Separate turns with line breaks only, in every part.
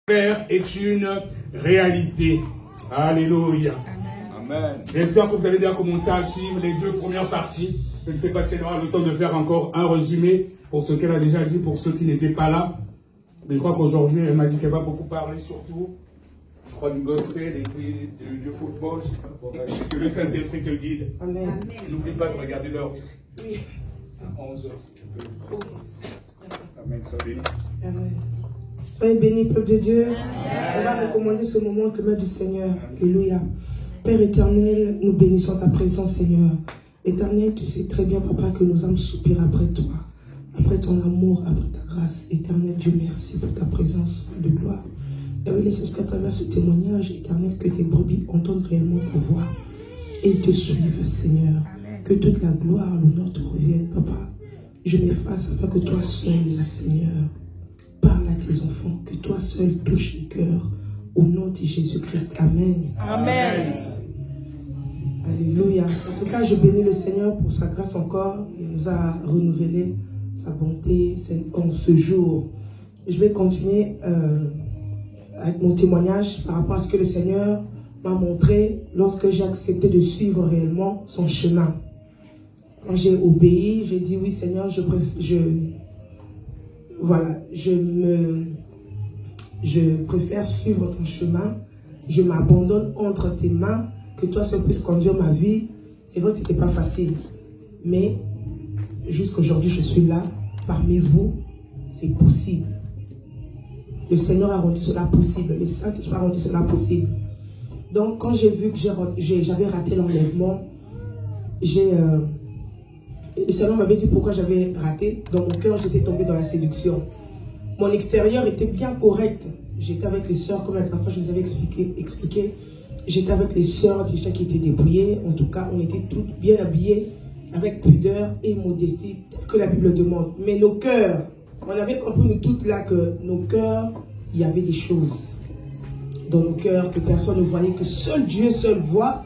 Père est une réalité. Alléluia. Amen. J'espère que vous avez déjà commencé à suivre les deux premières parties. Je ne sais pas si elle aura le temps de faire encore un résumé pour ce qu'elle a déjà dit, pour ceux qui n'étaient pas là. Mais je crois qu'aujourd'hui, elle m'a dit qu'elle va beaucoup parler surtout, je crois, du gospel et puis du football. Que le Saint-Esprit te guide.
Amen.
N'oublie pas de regarder l'heure aussi.
Oui.
À 11h, si tu peux. Amen. Sois béni.
Amen. Soyez bénis, peuple de Dieu. On va recommander ce moment aux mains du Seigneur. Alléluia. Père éternel, nous bénissons ta présence, Seigneur. Éternel, tu sais très bien, Papa, que nos âmes soupirent après toi, après ton amour, après ta grâce. Éternel, Dieu, merci pour ta présence, Père de gloire. Et oui, laisse qu'à travers ce témoignage, éternel, que tes brebis entendent réellement ta voix et te suivent, Seigneur. Que toute la gloire, l'honneur te revienne, Papa. Je m'efface afin que toi seul, Seigneur, parle à tes enfants, que toi seul touche les cœurs. Au nom de Jésus-Christ. Amen.
Amen.
Alléluia. En tout cas, je bénis le Seigneur pour sa grâce encore. Il nous a renouvelé sa bonté en ce jour. Je vais continuer avec mon témoignage par rapport à ce que le Seigneur m'a montré lorsque j'ai accepté de suivre réellement son chemin. Quand j'ai obéi, j'ai dit oui Seigneur, je préfère suivre ton chemin. Je m'abandonne entre tes mains, que toi seul puisses conduire ma vie. C'est vrai que ce n'était pas facile, mais jusqu'aujourd'hui je suis là, parmi vous, c'est possible. Le Seigneur a rendu cela possible, le Saint-Esprit a rendu cela possible. Donc quand j'ai vu que j'avais raté l'enlèvement, le Seigneur m'avait dit pourquoi j'avais raté. Dans mon cœur, j'étais tombée dans la séduction. Mon extérieur était bien correct. J'étais avec les sœurs, comme la dernière fois je vous avais expliqué. J'étais avec les sœurs déjà qui étaient dépouillées. En tout cas, on était toutes bien habillées, avec pudeur et modestie, tel que la Bible demande. Mais nos cœurs, on avait compris nous toutes là que nos cœurs, il y avait des choses dans nos cœurs que personne ne voyait, que seul Dieu seul voit.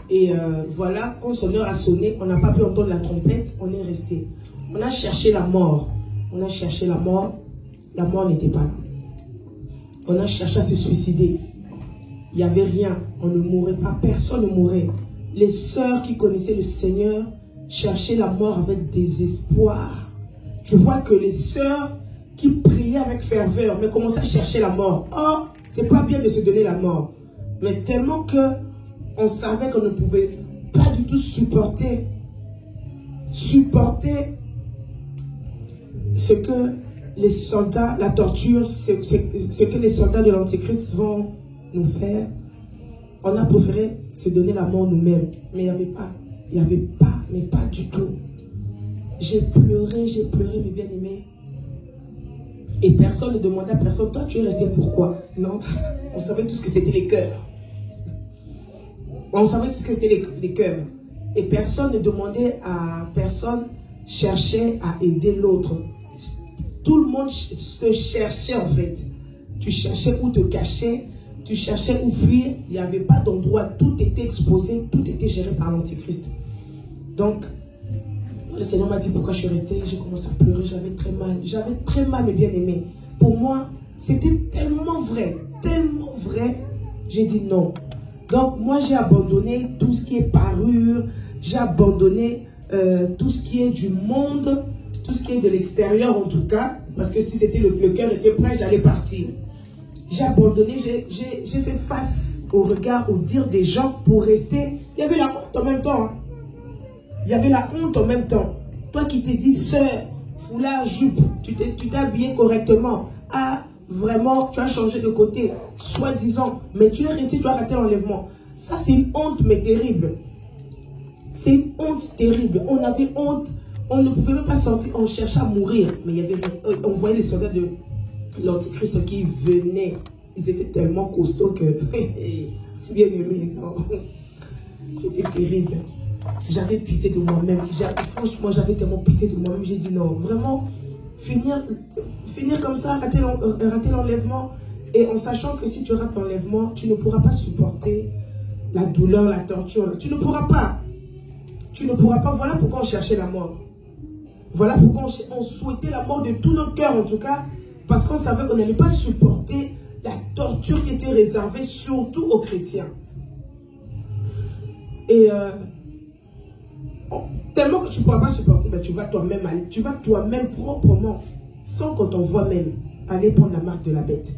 Et voilà, quand son heure a sonné, on n'a pas pu entendre la trompette, on est resté. On a cherché la mort. On a cherché la mort n'était pas là. On a cherché à se suicider. Il n'y avait rien, on ne mourait pas, personne ne mourait. Les sœurs qui connaissaient le Seigneur cherchaient la mort avec désespoir. Tu vois que les sœurs qui priaient avec ferveur, mais commençaient à chercher la mort. Or, c'est pas bien de se donner la mort. Mais tellement que on savait qu'on ne pouvait pas du tout supporter ce que les soldats, la torture, ce que les soldats de l'Antéchrist vont nous faire. On a préféré se donner la mort nous-mêmes. Mais il n'y avait pas, mais pas du tout. J'ai pleuré, mes bien-aimés. Et personne ne demandait à personne, toi tu es resté pourquoi? Non, on savait tout ce que c'était les cœurs. On savait tout ce que c'était les cœurs. Et personne ne demandait à personne, cherchait à aider l'autre. Tout le monde se cherchait en fait. Tu cherchais où te cacher, tu cherchais où fuir. Il n'y avait pas d'endroit, tout était exposé, tout était géré par l'Antéchrist. Donc, le Seigneur m'a dit pourquoi je suis restée. J'ai commencé à pleurer, j'avais très mal, mes bien-aimés. Pour moi, c'était tellement vrai, j'ai dit non. Donc, moi, j'ai abandonné tout ce qui est parure, j'ai abandonné tout ce qui est du monde, tout ce qui est de l'extérieur en tout cas, parce que si c'était le cœur était prêt, j'allais partir. J'ai abandonné, j'ai fait face au regard, au dire des gens pour rester. Il y avait la honte en même temps. Hein. Il y avait la honte en même temps. Toi qui t'es dit, sœur, foulard, jupe, tu t'es habillé correctement. Ah, vraiment, tu as changé de côté, soi-disant, mais tu es resté, tu as raté l'enlèvement. Ça, c'est une honte, mais terrible. C'est une honte terrible. On avait honte, on ne pouvait même pas sortir, on cherchait à mourir. Mais il y avait, on voyait les soldats de l'Antéchrist qui venaient. Ils étaient tellement costauds que, bien aimé, non. C'était terrible. J'avais pitié de moi-même. Franchement, j'avais tellement pitié de moi-même. J'ai dit non, vraiment, finir comme ça, rater l'enlèvement, et en sachant que si tu rates l'enlèvement, tu ne pourras pas supporter la douleur, la torture. Tu ne pourras pas. Tu ne pourras pas. Voilà pourquoi on cherchait la mort. Voilà pourquoi on souhaitait la mort de tout notre cœur, en tout cas, parce qu'on savait qu'on n'allait pas supporter la nourriture qui était réservée surtout aux chrétiens. Et tellement que tu ne pourras pas supporter, ben tu vas toi-même aller, tu vas toi-même proprement, sans qu'on t'envoie même, aller prendre la marque de la bête.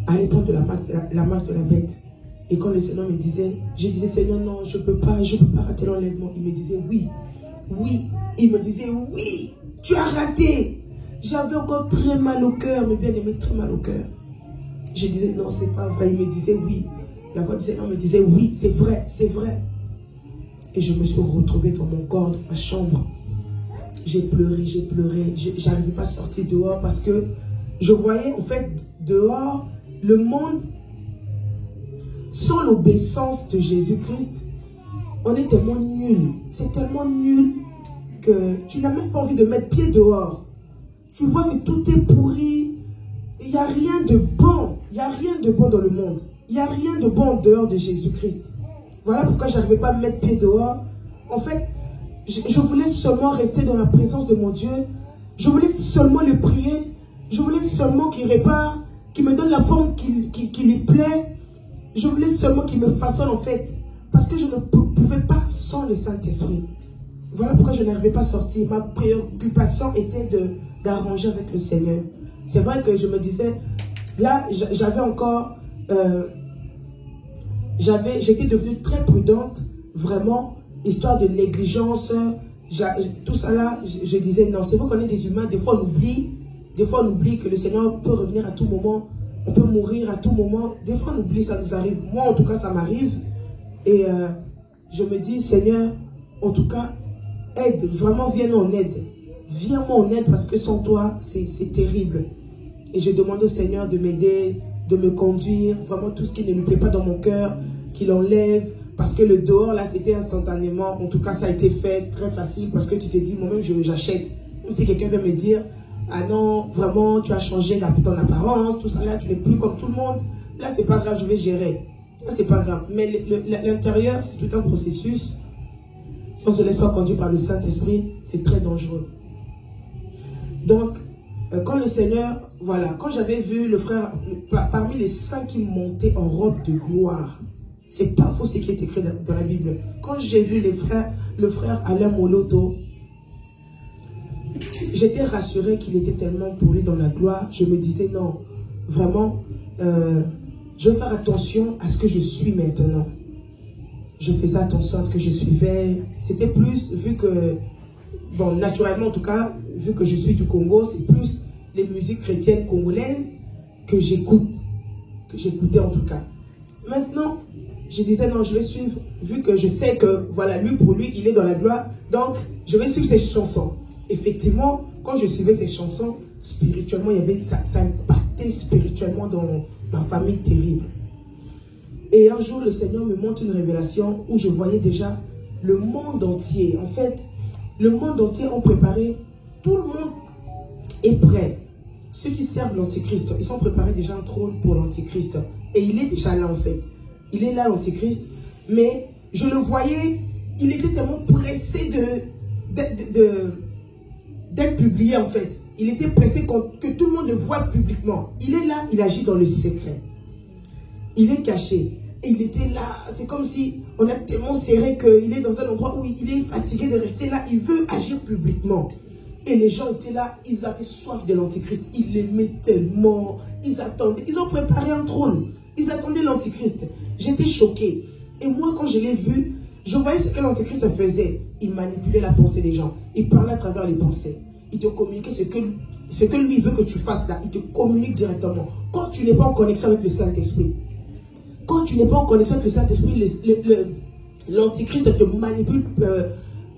Aller prendre la marque de la bête. Et quand le Seigneur me disait, je disais, Seigneur, non, je ne peux pas rater l'enlèvement. Il me disait, oui, oui. Il me disait, oui, tu as raté. J'avais encore très mal au cœur, mes bien-aimés, très mal au cœur. Je disais, non, c'est pas vrai. Il me disait, oui. La voix du Seigneur me disait, oui, c'est vrai, c'est vrai. Et je me suis retrouvée dans mon corps, dans ma chambre. J'ai pleuré, je n'arrivais pas à sortir dehors parce que je voyais, en fait, dehors, le monde, sans l'obéissance de Jésus-Christ, on est tellement nul. C'est tellement nul que tu n'as même pas envie de mettre pied dehors. Tu vois que tout est pourri. Il n'y a rien de bon. Il n'y a rien de bon dans le monde. Il n'y a rien de bon en dehors de Jésus-Christ. Voilà pourquoi je n'arrivais pas à mettre pied dehors. En fait, je voulais seulement rester dans la présence de mon Dieu. Je voulais seulement le prier. Je voulais seulement qu'il répare, qu'il me donne la forme qui lui plaît. Je voulais seulement qu'il me façonne en fait. Parce que je ne pouvais pas sans le Saint-Esprit. Voilà pourquoi je n'arrivais pas à sortir. Ma préoccupation était d'arranger avec le Seigneur. C'est vrai que je me disais, là, j'avais encore... j'étais devenue très prudente, vraiment, histoire de négligence, tout ça là, je disais non, c'est vrai qu'on est des humains, des fois on oublie que le Seigneur peut revenir à tout moment, on peut mourir à tout moment, des fois on oublie, ça nous arrive, moi en tout cas ça m'arrive, et je me dis Seigneur, en tout cas, aide, vraiment viens-moi en aide, viens-moi en aide parce que sans toi, c'est terrible, et je demande au Seigneur de m'aider, de me conduire, vraiment tout ce qui ne lui plaît pas dans mon cœur, qu'il enlève, parce que le dehors, là, c'était instantanément, en tout cas, ça a été fait très facile, parce que tu te dis, moi-même, j'achète. Même si quelqu'un vient me dire, ah non, vraiment, tu as changé ton apparence, tout ça, là, tu n'es plus comme tout le monde, là, c'est pas grave, je vais gérer. Là, c'est pas grave. Mais l'intérieur, c'est tout un processus. Si on ne se laisse pas conduire par le Saint-Esprit, c'est très dangereux. Donc, quand le Seigneur, voilà, quand j'avais vu le frère, parmi les saints qui montaient en robe de gloire, c'est pas faux ce qui est écrit dans la Bible. Quand j'ai vu le frère Alain Moloto, j'étais rassurée qu'il était tellement pour lui dans la gloire. Je me disais non, vraiment, je vais faire attention à ce que je suis maintenant. Je faisais attention à ce que je suivais. C'était plus, vu que, bon, naturellement en tout cas, vu que je suis du Congo, c'est plus les musiques chrétiennes congolaises que j'écoute, que j'écoutais en tout cas. Maintenant, je disais non, je vais suivre, vu que je sais que, voilà, lui pour lui, il est dans la gloire, donc je vais suivre ses chansons. Effectivement, quand je suivais ses chansons, spirituellement, il y avait, ça impactait spirituellement dans ma famille terrible. Et un jour, le Seigneur me montre une révélation où je voyais déjà le monde entier. En fait, le monde entier ont préparé, tout le monde est prêt. Ceux qui servent l'Antichrist, ils sont préparés déjà un trône pour l'Antichrist. Et il est déjà là en fait. Il est là l'Antichrist. Mais je le voyais, il était tellement pressé d'être publié en fait. Il était pressé que tout le monde le voie publiquement. Il est là, il agit dans le secret. Il est caché. Et il était là, c'est comme si on a tellement serré qu'il est dans un endroit où il est fatigué de rester là. Il veut agir publiquement. Et les gens étaient là, ils avaient soif de l'Antichrist. Ils l'aimaient tellement. Ils attendaient. Ils ont préparé un trône. Ils attendaient l'Antichrist. J'étais choquée. Et moi, quand je l'ai vu, je voyais ce que l'Antichrist faisait. Il manipulait la pensée des gens. Il parlait à travers les pensées. Il te communiquait ce que lui veut que tu fasses là. Il te communique directement. Quand tu n'es pas en connexion avec le Saint-Esprit, quand tu n'es pas en connexion avec le Saint-Esprit, l'Antichrist te manipule.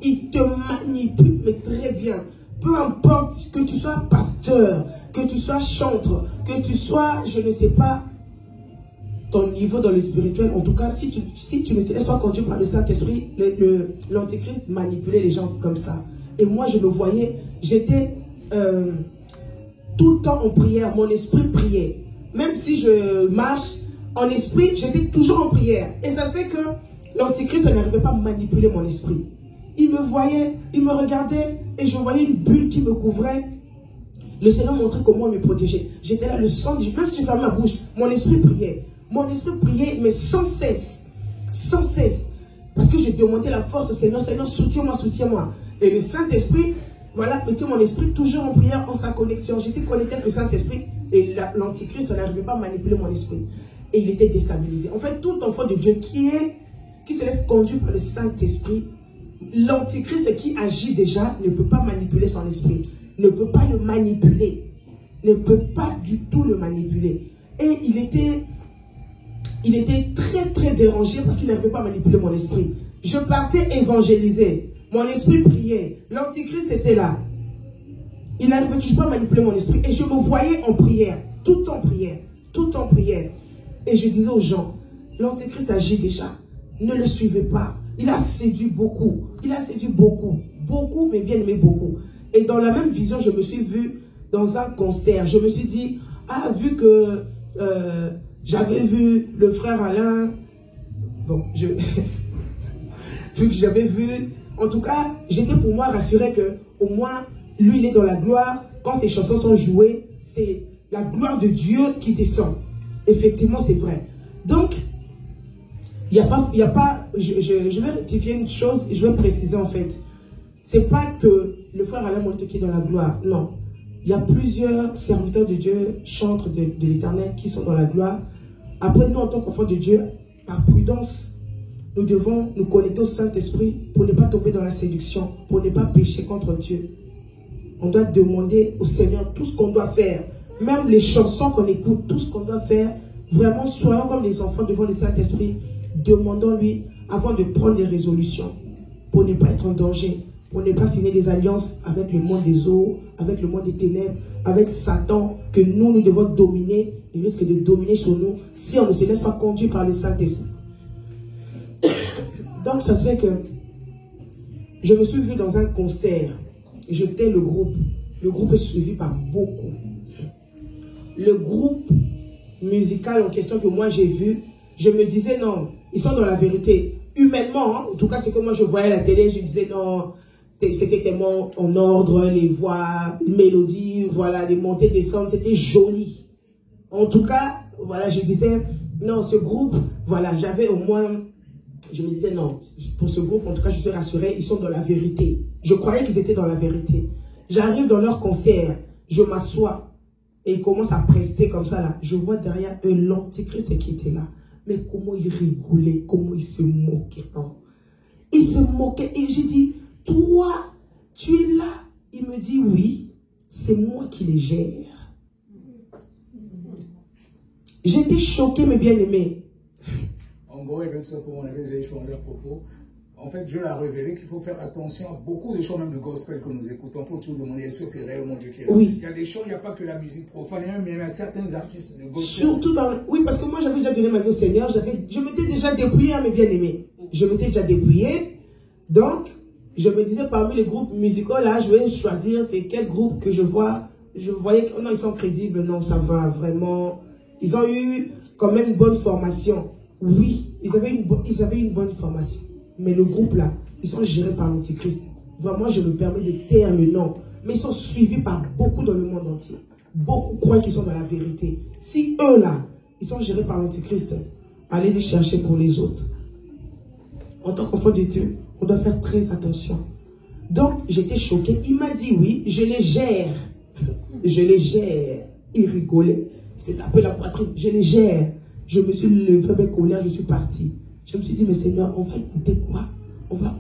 Il te manipule, mais très bien. Peu importe que tu sois pasteur, que tu sois chantre, que tu sois, je ne sais pas, ton niveau dans le spirituel, en tout cas, si tu ne te laisses pas conduire par le Saint-Esprit, l'Antichrist manipulait les gens comme ça. Et moi, je le voyais, j'étais tout le temps en prière, mon esprit priait. Même si je marche, en esprit, j'étais toujours en prière. Et ça fait que l'Antichrist n'arrivait pas à manipuler mon esprit. Il me voyait, il me regardait, et je voyais une bulle qui me couvrait. Le Seigneur montrait comment me protéger. J'étais là, le sang, même si je fermais ma bouche, mon esprit priait. Mon esprit priait, mais sans cesse. Sans cesse. Parce que je demandais la force au Seigneur. Seigneur, soutiens-moi, soutiens-moi. Et le Saint-Esprit, voilà, mettait mon esprit toujours en prière, en sa connexion. J'étais connecté avec le Saint-Esprit et l'Antichrist n'arrivait pas à manipuler mon esprit. Et il était déstabilisé. En fait, tout enfant de Dieu qui se laisse conduire par le Saint-Esprit, l'Antichrist qui agit déjà ne peut pas manipuler son esprit. Ne peut pas le manipuler. Ne peut pas du tout le manipuler. Et il était très très dérangé parce qu'il n'arrivait pas à manipuler mon esprit. Je partais évangéliser. Mon esprit priait. L'Antichrist était là. Il n'arrivait toujours pas à manipuler mon esprit. Et je me voyais en prière. Tout en prière. Tout en prière. Et je disais aux gens, l'Antichrist agit déjà. Ne le suivez pas. Il a séduit beaucoup. Il a séduit beaucoup. Beaucoup, mais bien aimé beaucoup. Et dans la même vision, je me suis vu dans un concert. Je me suis dit, ah, vu que j'avais vu le frère Alain, bon, vu que j'avais vu, en tout cas, j'étais pour moi rassuré que au moins, lui, il est dans la gloire. Quand ses chansons sont jouées, c'est la gloire de Dieu qui descend. Effectivement, c'est vrai. Donc, il n'y a pas, je vais rectifier une chose, je vais préciser en fait. C'est pas que le frère Alain Molto qui est dans la gloire, non. Il y a plusieurs serviteurs de Dieu, chantres de l'Éternel qui sont dans la gloire. Après, nous, en tant qu'enfants de Dieu, par prudence, nous devons nous connecter au Saint-Esprit pour ne pas tomber dans la séduction, pour ne pas pécher contre Dieu. On doit demander au Seigneur tout ce qu'on doit faire. Même les chansons qu'on écoute, tout ce qu'on doit faire, vraiment, soyons comme des enfants devant le Saint-Esprit. Demandons-lui avant de prendre des résolutions pour ne pas être en danger, pour ne pas signer des alliances avec le monde des eaux, avec le monde des ténèbres, avec Satan, que nous devons dominer. Il risque de dominer sur nous si on ne se laisse pas conduire par le Saint-Esprit. Donc, ça se fait que je me suis vu dans un concert. J'étais le groupe. Le groupe est suivi par beaucoup. Le groupe musical en question que moi j'ai vu, je me disais non, ils sont dans la vérité. Humainement, hein, en tout cas, c'est que moi je voyais à la télé, je disais non, c'était tellement en ordre, les voix, les mélodies, voilà, les montées, descentes, c'était joli. En tout cas, voilà, je disais non, ce groupe, voilà, j'avais au moins, je me disais non, pour ce groupe, en tout cas, je suis rassuré, ils sont dans la vérité. Je croyais qu'ils étaient dans la vérité. J'arrive dans leur concert, je m'assois. Et ils commencent à prester comme ça là. Je vois derrière eux l'Antichrist qui était là. Mais comment il rigolait, comment il se moquait. Non. Il se moquait. Et j'ai dit, toi, tu es là. Il me dit, oui, c'est moi qui les gère. J'étais choqué, mes bien-aimés.
En gros, comme on avait déjà échangé à propos, en fait, Dieu l'a révélé qu'il faut faire attention à beaucoup de choses, même de gospel que nous écoutons. Il faut toujours demander est-ce que c'est réellement Dieu qui est là.
Oui.
Il y a des choses, il n'y a pas que la musique profane, mais il y a certains artistes de gospel.
Surtout dans... Oui, parce que moi, j'avais déjà donné ma vie au Seigneur. Je m'étais déjà dépouillé à mes bien-aimés. Je m'étais déjà dépouillé. Donc, je me disais, parmi les groupes musicaux, là, je vais choisir c'est quel groupe que je vois. Je voyais que non, ils sont crédibles. Non, ça va vraiment. Ils ont eu quand même une bonne formation. Oui, ils avaient une bonne formation. Mais le groupe là, ils sont gérés par l'Antichrist. Vraiment, je me permets de taire le nom. Mais ils sont suivis par beaucoup dans le monde entier. Beaucoup croient qu'ils sont dans la vérité. Si eux là, ils sont gérés par l'Antichrist, allez-y chercher pour les autres. En tant qu'enfant de Dieu, on doit faire très attention. Donc, j'étais choqué. Il m'a dit oui, je les gère. Je les gère. Il rigolait. C'était tapé la poitrine. Je les gère. Je me suis levé avec colère, je suis parti. Je me suis dit, mais Seigneur, on va écouter quoi? On va.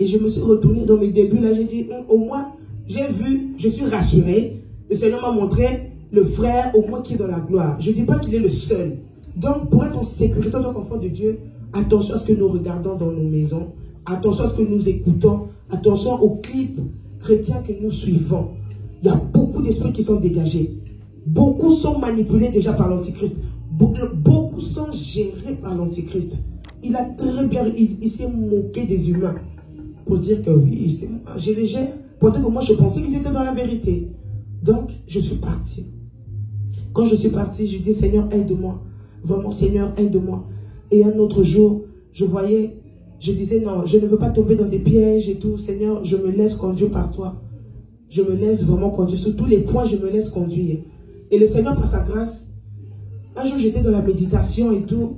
Et je me suis retourné dans mes débuts, là, j'ai dit, au moins, j'ai vu, je suis rassuré. Le Seigneur m'a montré le frère, au moins, qui est dans la gloire. Je ne dis pas qu'il est le seul. Donc, pour être en sécurité en tant qu'enfant de Dieu, attention à ce que nous regardons dans nos maisons. Attention à ce que nous écoutons. Attention aux clips chrétiens que nous suivons. Il y a beaucoup d'esprits qui sont dégagés. Beaucoup sont manipulés déjà par l'Antichrist. Beaucoup sont gérés par l'Antichrist. Il a très bien, il s'est moqué des humains pour dire que oui, je les gère. Pourtant que moi je pensais qu'ils étaient dans la vérité. Donc je suis parti. Quand je suis parti, je dis Seigneur aide-moi. Vraiment Seigneur aide-moi. Et un autre jour, je disais non, je ne veux pas tomber dans des pièges et tout. Seigneur, je me laisse conduire par toi. je me laisse vraiment conduire. Sur tous les points, je me laisse conduire. Et le Seigneur, par sa grâce, un jour, j'étais dans la méditation et tout.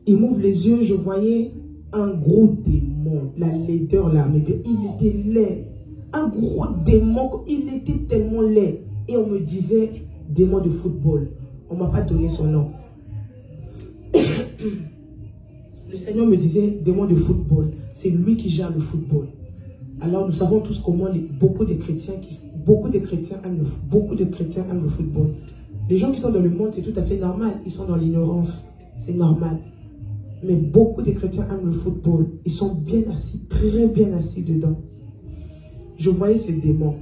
Il m'ouvre les yeux, je voyais un gros démon. La laideur là, mais il était laid. Un gros démon, il était tellement laid. Et on me disait, démon de football. On ne m'a pas donné son nom. Le Seigneur me disait, démon de football. C'est lui qui gère le football. Alors nous savons tous comment beaucoup de chrétiens aiment le football. Les gens qui sont dans le monde, c'est tout à fait normal. Ils sont dans l'ignorance. C'est normal. Mais beaucoup de chrétiens aiment le football. Ils sont bien assis, très bien assis dedans. Je voyais ce démon.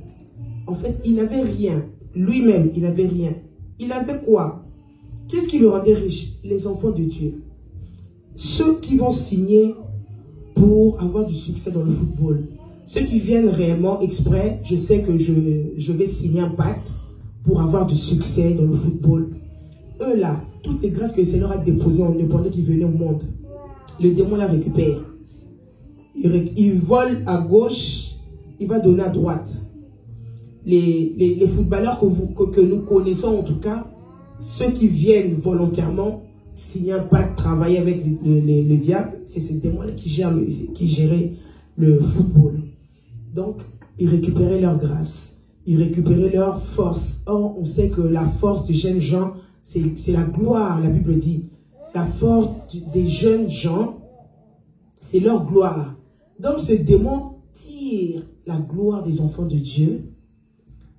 En fait, il n'avait rien. Lui-même, il n'avait rien. Il avait quoi? Qu'est-ce qui le rendait riche? Les enfants de Dieu. Ceux qui vont signer pour avoir du succès dans le football. Ceux qui viennent réellement exprès, je sais que je vais signer un pacte pour avoir du succès dans le football. Eux là, toutes les grâces que le Seigneur a déposées en eux pendant qu'ils venaient au monde, le démon la récupère. Il vole à gauche, il va donner à droite. Les footballeurs que nous connaissons en tout cas, ceux qui viennent volontairement signer un pacte, travailler avec le diable, c'est ce démon-là qui gérait le football. Donc, ils récupéraient leur grâce, ils récupéraient leur force. Or, on sait que la force des jeunes gens, c'est la gloire, la Bible dit. La force des jeunes gens, c'est leur gloire. Donc, ce démon tire la gloire des enfants de Dieu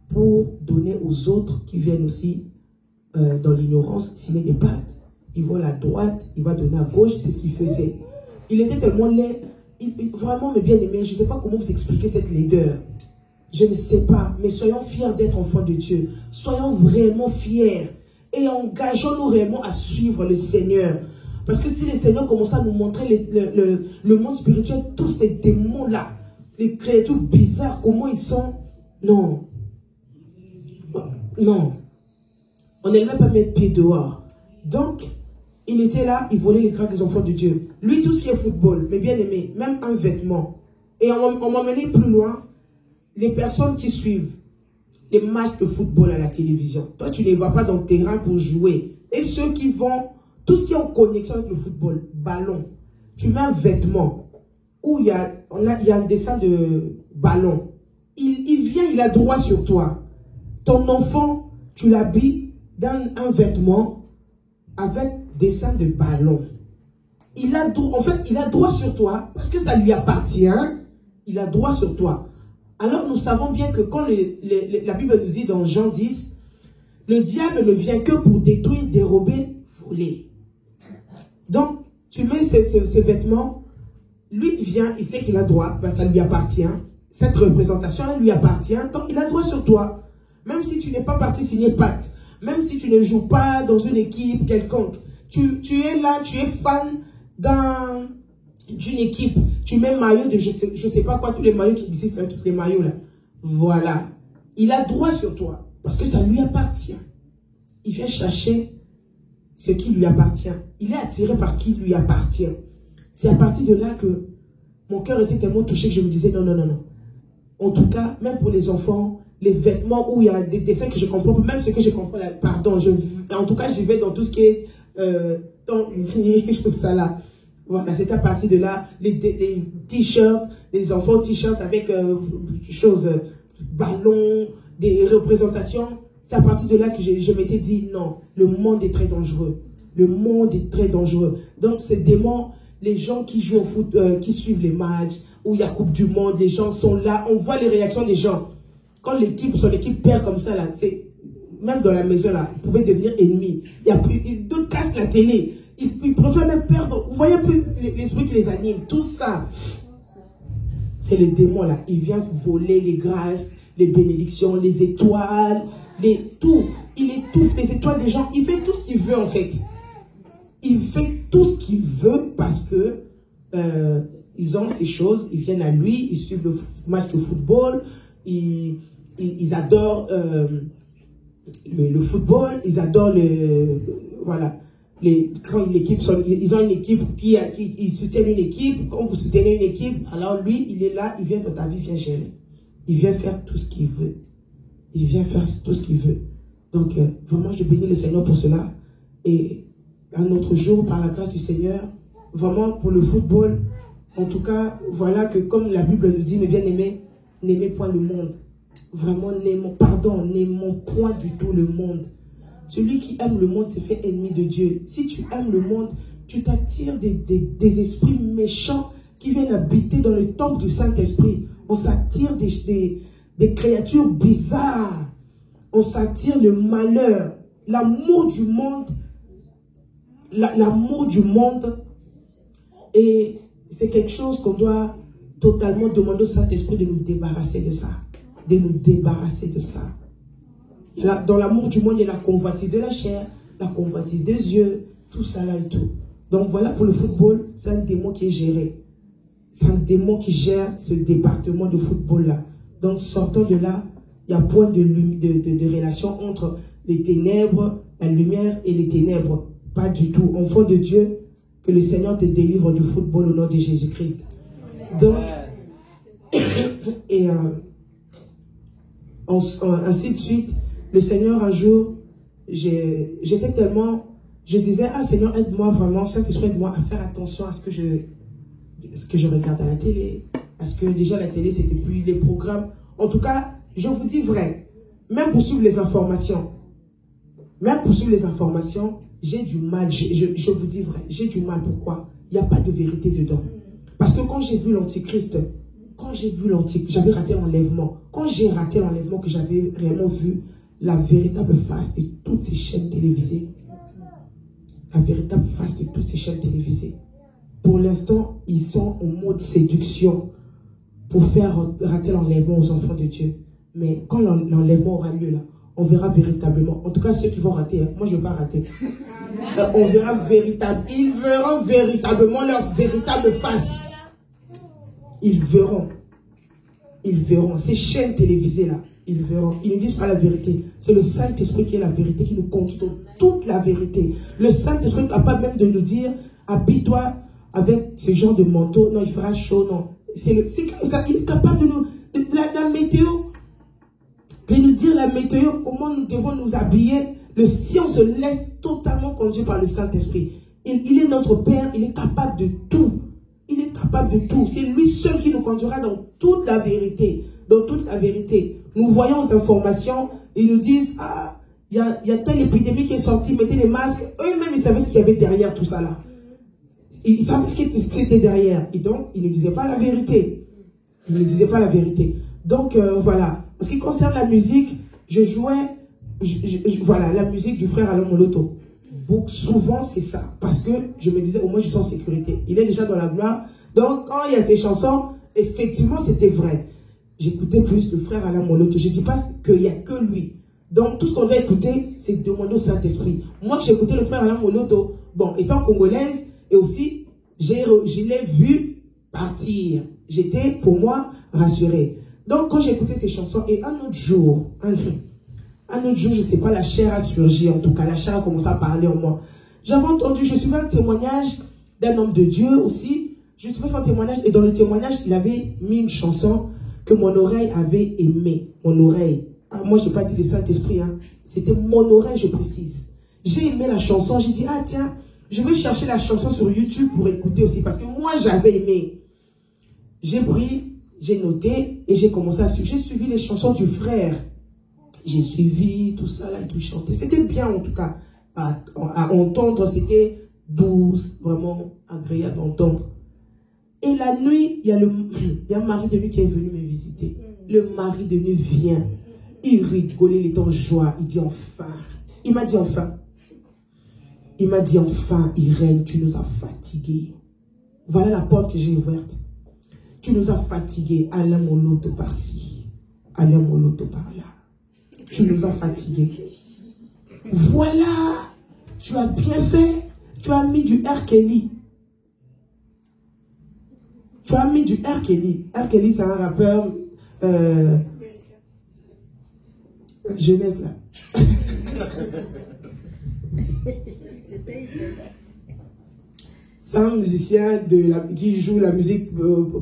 pour donner aux autres qui viennent aussi dans l'ignorance, signer des pactes. Il vole à droite, il va donner à gauche, c'est ce qu'il faisait. Il était tellement laid, vraiment, mes bien-aimés, je ne sais pas comment vous expliquer cette laideur. Je ne sais pas, mais soyons fiers d'être enfants de Dieu. Soyons vraiment fiers et engageons-nous réellement à suivre le Seigneur. Parce que si le Seigneur commence à nous montrer le monde spirituel, tous ces démons-là, les créatures bizarres, comment ils sont, non. Non. On n'est même pas mettre pied dehors. Donc, il était là, il volait les grâces des enfants de Dieu. Lui, tout ce qui est football, mais bien aimé, même un vêtement. Et on m'a mené plus loin, les personnes qui suivent les matchs de football à la télévision. Toi, tu ne les vois pas dans le terrain pour jouer. Et ceux qui vont, tout ce qui est en connexion avec le football, ballon, tu mets un vêtement où il y a un dessin de ballon. Il vient, il a droit sur toi. Ton enfant, tu l'habilles dans un vêtement avec dessin de ballon. En fait, il a droit sur toi parce que ça lui appartient. Il a droit sur toi. Alors nous savons bien que quand la Bible nous dit dans Jean 10, le diable ne vient que pour détruire, dérober, voler. Donc, tu mets ces vêtements, lui il vient, il sait qu'il a droit, ben, ça lui appartient. Cette représentation-là lui appartient, donc il a droit sur toi. Même si tu n'es pas parti signer pacte, même si tu ne joues pas dans une équipe quelconque, tu es là, tu es fan d'une équipe, tu mets maillot de je sais pas quoi, tous les maillots qui existent, là, tous les maillots là. Voilà. Il a droit sur toi, parce que ça lui appartient. Il vient chercher ce qui lui appartient. Il est attiré par ce qui lui appartient. C'est à partir de là que mon cœur était tellement touché que je me disais non, non, non, non. En tout cas, même pour les enfants, les vêtements où il y a des dessins que je comprends, même ce que je comprends là, pardon, en tout cas, j'y vais dans tout ce qui est tout ça là. Voilà, c'est à partir de là, les t-shirts, les enfants t-shirts avec ballons, des représentations. C'est à partir de là que je m'étais dit, non, le monde est très dangereux. Le monde est très dangereux. Donc, ces démons, les gens qui jouent au foot, qui suivent les matchs, où il y a Coupe du Monde, les gens sont là, on voit les réactions des gens. Quand son équipe perd comme ça, là, même dans la maison, là, ils pouvaient devenir ennemis. D'autres cassent la télé. Ils préfèrent même perdre. Vous voyez un peu l'esprit qui les anime. Tout ça, c'est le démon, là. Il vient voler les grâces, les bénédictions, les étoiles, tout. Il étouffe les étoiles des gens. Il fait tout ce qu'il veut, en fait. Il fait tout ce qu'il veut parce que ils ont ces choses. Ils viennent à lui, ils suivent le match de football. Ils adorent le football, ils adorent voilà. Quand ils ont une équipe ils soutiennent une équipe. Quand vous soutenez une équipe, alors lui, il est là, il vient dans ta vie, vient gérer. il vient faire tout ce qu'il veut. Il vient faire tout ce qu'il veut. Donc, vraiment, je bénis le Seigneur pour cela. Et un autre jour, par la grâce du Seigneur, vraiment pour le football, en tout cas, voilà que comme la Bible nous dit, mes bien-aimés, n'aimez point le monde. Vraiment, n'aimons point du tout le monde. Celui qui aime le monde s'est fait ennemi de Dieu. Si tu aimes le monde, tu t'attires des esprits méchants qui viennent habiter dans le temple du Saint-Esprit. On s'attire des créatures bizarres. On s'attire le malheur, l'amour du monde. L'amour du monde. Et c'est quelque chose qu'on doit totalement demander au Saint-Esprit de nous débarrasser de ça. De nous débarrasser de ça. Dans l'amour du monde, il y a la convoitise de la chair, la convoitise des yeux, tout ça là et tout. Donc voilà, pour le football, c'est un démon qui est géré. C'est un démon qui gère ce département de football-là. Donc sortant de là, il y a point de relation entre les ténèbres, la lumière et les ténèbres. Pas du tout. Enfant de Dieu, que le Seigneur te délivre du football au nom de Jésus-Christ. Donc, et ainsi de suite, le Seigneur un jour, j'étais tellement, je disais, ah Seigneur, aide-moi vraiment, Saint-Esprit, aide-moi à faire attention à ce que je regarde à la télé. Parce que déjà la télé, c'était plus les programmes. En tout cas, je vous dis vrai, même pour suivre les informations, j'ai du mal, je vous dis vrai, j'ai du mal. Pourquoi? Il n'y a pas de vérité dedans. Parce que quand j'ai vu l'Antichrist, j'avais raté l'enlèvement. Quand j'ai raté l'enlèvement, que j'avais réellement vu la véritable face de toutes ces chaînes télévisées. La véritable face de toutes ces chaînes télévisées. Pour l'instant, ils sont en mode séduction pour faire rater l'enlèvement aux enfants de Dieu. Mais quand l'enlèvement aura lieu là, on verra véritablement. En tout cas, ceux qui vont rater, hein, moi je ne vais pas rater. On verra véritablement. Ils verront véritablement leur véritable face. Ils verront. Ces chaînes télévisées là, ils verront. Ils ne disent pas la vérité. C'est le Saint-Esprit qui est la vérité, qui nous conduit dans toute la vérité. Le Saint-Esprit est capable même de nous dire, habille-toi avec ce genre de manteau. Non, il fera chaud, non. Il est capable de nous... La météo, de nous dire la météo, comment nous devons nous habiller. Si on se laisse totalement conduire par le Saint-Esprit, il est notre Père, il est capable de tout. Il est capable de tout. C'est lui seul qui nous conduira dans toute la vérité. Dans toute la vérité. Nous voyons aux informations, ils nous disent, ah, il y a telle épidémie qui est sortie, mettez les masques. Eux-mêmes, ils savaient ce qu'il y avait derrière tout ça là. Ils savaient ce qui était derrière. Et donc, ils ne disaient pas la vérité. Ils ne disaient pas la vérité. Donc, voilà. En ce qui concerne la musique, je jouais, voilà, la musique du frère Alain Moloto. Souvent, c'est ça. Parce que je me disais, au moins, je suis en sécurité. Il est déjà dans la gloire. Donc, quand il y a ces chansons, effectivement, c'était vrai. J'écoutais plus le frère Alain Moloto. Je ne dis pas qu'il n'y a que lui. Donc, tout ce qu'on doit écouter, c'est demander au Saint-Esprit. Moi, j'écoutais le frère Alain Moloto. Bon, étant congolaise, et aussi, je l'ai vu partir. J'étais, pour moi, rassurée. Donc, quand j'écoutais ces chansons, et un autre jour, je ne sais pas, la chair a surgi, en tout cas, la chair a commencé à parler en moi. J'avais entendu, je suivais un témoignage d'un homme de Dieu aussi. Je suivais son témoignage, et dans le témoignage, il avait mis une chanson que mon oreille avait aimée. Mon oreille. Ah, moi, je n'ai pas dit le Saint-Esprit, hein. C'était mon oreille, je précise. J'ai aimé la chanson, j'ai dit, ah tiens, je vais chercher la chanson sur YouTube pour écouter aussi, parce que moi, j'avais aimé. J'ai pris, j'ai noté, et j'ai commencé à suivre. J'ai suivi les chansons du frère. J'ai suivi tout ça là et tout chanté. C'était bien en tout cas à entendre, c'était douce, vraiment agréable d'entendre. Et la nuit, il y a un mari de nuit qui est venu me visiter. Le mari de nuit vient. Il rigolait, il était en joie. Il dit enfin. Il m'a dit enfin. Il m'a dit enfin, Irène, tu nous as fatigués. Voilà la porte que j'ai ouverte. Tu nous as fatigués. Alain Moloto par-ci. Alain Moloto par-là. Tu nous as fatigués. Voilà. Tu as bien fait. Tu as mis du R. Kelly. Tu as mis du R. Kelly. R. Kelly, c'est un rappeur jeunesse là. C'est un musicien qui joue la musique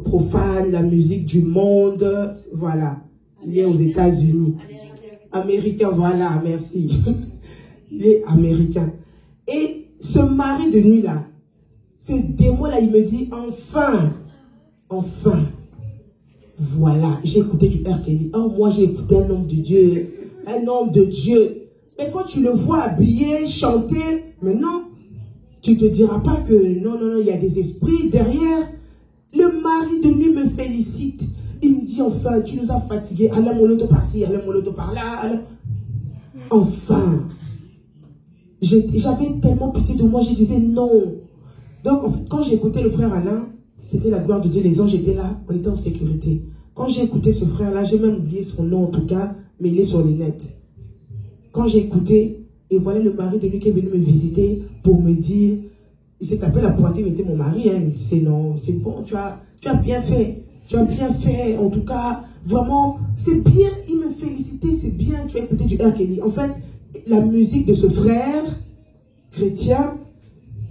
profane, la musique du monde. Voilà. Il est aux États-Unis. Américain, voilà, merci. Il est américain. Et ce mari de nuit là, ce démon-là, il me dit, enfin, voilà, j'ai écouté du R. Kelly. Oh, moi, j'ai écouté un homme de Dieu. Un homme de Dieu. Mais quand tu le vois habillé, chanter, mais non, tu ne te diras pas que non, il y a des esprits derrière. Le mari de nuit me félicite. Il me dit, enfin, tu nous as fatigués. Allez, mon loto par-ci, allez, mon loto par-là. Enfin. J'avais tellement pitié de moi, je disais non. Donc, en fait, quand j'écoutais le frère Alain, c'était la gloire de Dieu, les anges étaient là, on était en sécurité. Quand j'ai écouté ce frère-là, j'ai même oublié son nom en tout cas, mais il est sur les nets. Quand j'ai écouté, et voilà le mari de lui qui est venu me visiter pour me dire, il s'est tapé la poitrine, il était mon mari, hein. C'est non, c'est bon, tu as bien fait. Tu as bien fait, en tout cas, vraiment, c'est bien, il me félicitait, c'est bien, tu as écouté du R. Kelly. En fait, la musique de ce frère chrétien,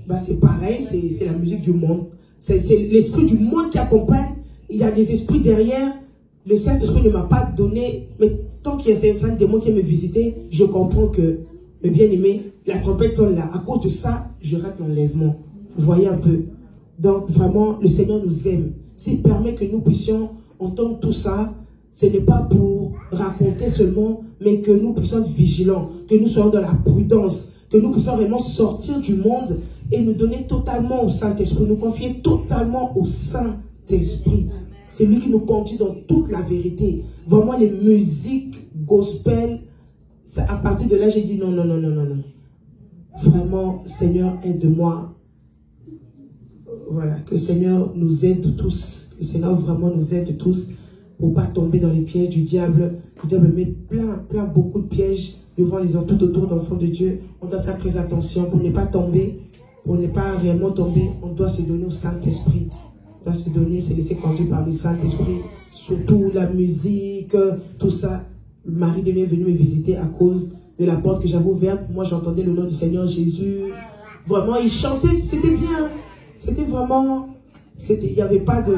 bah c'est pareil, c'est la musique du monde. C'est l'esprit du monde qui accompagne. Il y a des esprits derrière. Le Saint-Esprit ne m'a pas donné, mais tant qu'il y a un démon qui me visiter, je comprends que, le bien-aimé, la trompette sonne là. À cause de ça, je rate l'enlèvement. Vous voyez un peu. Donc vraiment, le Seigneur nous aime. S'il permet que nous puissions entendre tout ça, ce n'est pas pour raconter seulement, mais que nous puissions être vigilants, que nous soyons dans la prudence, que nous puissions vraiment sortir du monde et nous donner totalement au Saint-Esprit, nous confier totalement au Saint-Esprit. C'est lui qui nous conduit dans toute la vérité. Vraiment, les musiques gospel, ça, à partir de là, j'ai dit non. Vraiment, Seigneur, aide-moi. Voilà, que le Seigneur nous aide tous. Que le Seigneur vraiment nous aide tous pour ne pas tomber dans les pièges du diable. Le diable met beaucoup de pièges devant les hommes, tout autour d'enfants de Dieu. On doit faire très attention pour ne pas tomber, pour ne pas réellement tomber. On doit se donner au Saint-Esprit. On doit se donner, se laisser conduire par le Saint-Esprit. Surtout la musique, tout ça. Le mari de lui est venu me visiter à cause de la porte que j'avais ouverte. Moi, j'entendais le nom du Seigneur Jésus. Vraiment, il chantait, c'était bien. C'était vraiment... Il n'y avait pas de...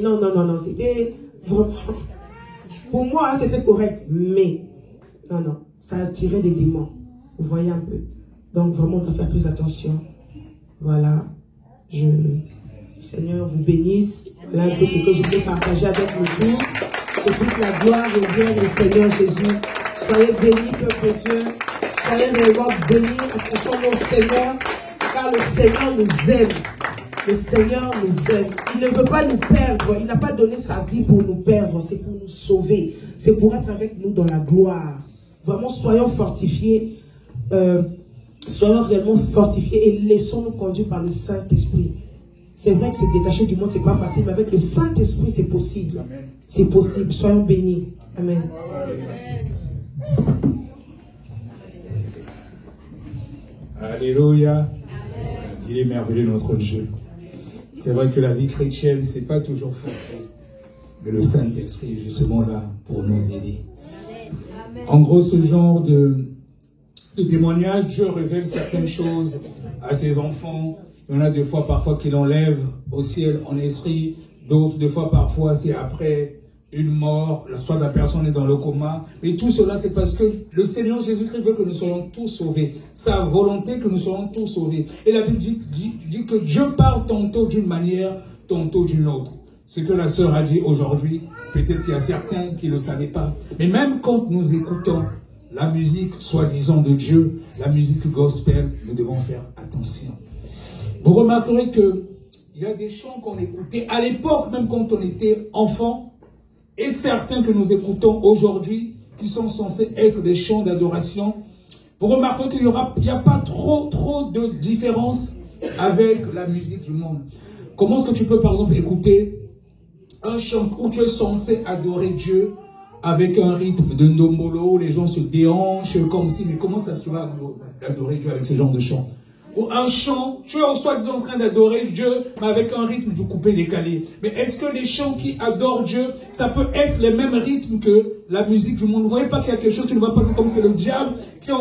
Non, c'était vraiment... Pour moi, c'était correct, mais... Non, ça attirait des démons. Vous voyez un peu. Donc, vraiment, on doit faire très attention. Voilà. Seigneur vous bénisse. Voilà un peu ce que je peux partager avec vous. Que toute la gloire revienne au Seigneur Jésus. Soyez bénis, peuple de Dieu. Soyez réellement bénis. Attachons-nous au Seigneur. Car le Seigneur nous aime. Le Seigneur nous aime. Il ne veut pas nous perdre. Il n'a pas donné sa vie pour nous perdre. C'est pour nous sauver. C'est pour être avec nous dans la gloire. Vraiment, soyons fortifiés. Soyons réellement fortifiés et laissons-nous conduire par le Saint-Esprit. C'est vrai que se détacher du monde, ce n'est pas facile, mais avec le Saint-Esprit, c'est possible. C'est possible. Soyons bénis. Amen.
Alléluia. Il est merveilleux notre Dieu. C'est vrai que la vie chrétienne, ce n'est pas toujours facile. Mais le Saint-Esprit est justement là pour nous aider. En gros, ce genre de témoignage, Dieu révèle certaines choses à ses enfants. Il y en a des fois, parfois, qu'il enlève au ciel en esprit. D'autres, des fois, parfois, c'est après une mort, soit la personne est dans le coma. Mais tout cela, c'est parce que le Seigneur Jésus-Christ veut que nous soyons tous sauvés. Sa volonté que nous soyons tous sauvés. Et la Bible dit que Dieu parle tantôt d'une manière, tantôt d'une autre. Ce que la sœur a dit aujourd'hui, peut-être qu'il y a certains qui ne le savaient pas. Mais même quand nous écoutons la musique, soi-disant de Dieu, la musique gospel, nous devons faire attention. Vous remarquerez qu'il y a des chants qu'on écoutait à l'époque, même quand on était enfant, et certains que nous écoutons aujourd'hui, qui sont censés être des chants d'adoration. Vous remarquerez qu'il n'y a pas trop de différence avec la musique du monde. Comment est-ce que tu peux, par exemple, écouter un chant où tu es censé adorer Dieu avec un rythme de ndombolo, les gens se déhanchent comme si, mais comment ça se va adorer Dieu avec ce genre de chant? Ou un chant, tu es soi-disant en train d'adorer Dieu, mais avec un rythme du coupé-décalé. Mais est-ce que les chants qui adorent Dieu, ça peut être les mêmes rythmes que la musique du monde? Vous ne voyez pas qu'il y a quelque chose qui ne va pas, c'est comme c'est le diable qui est en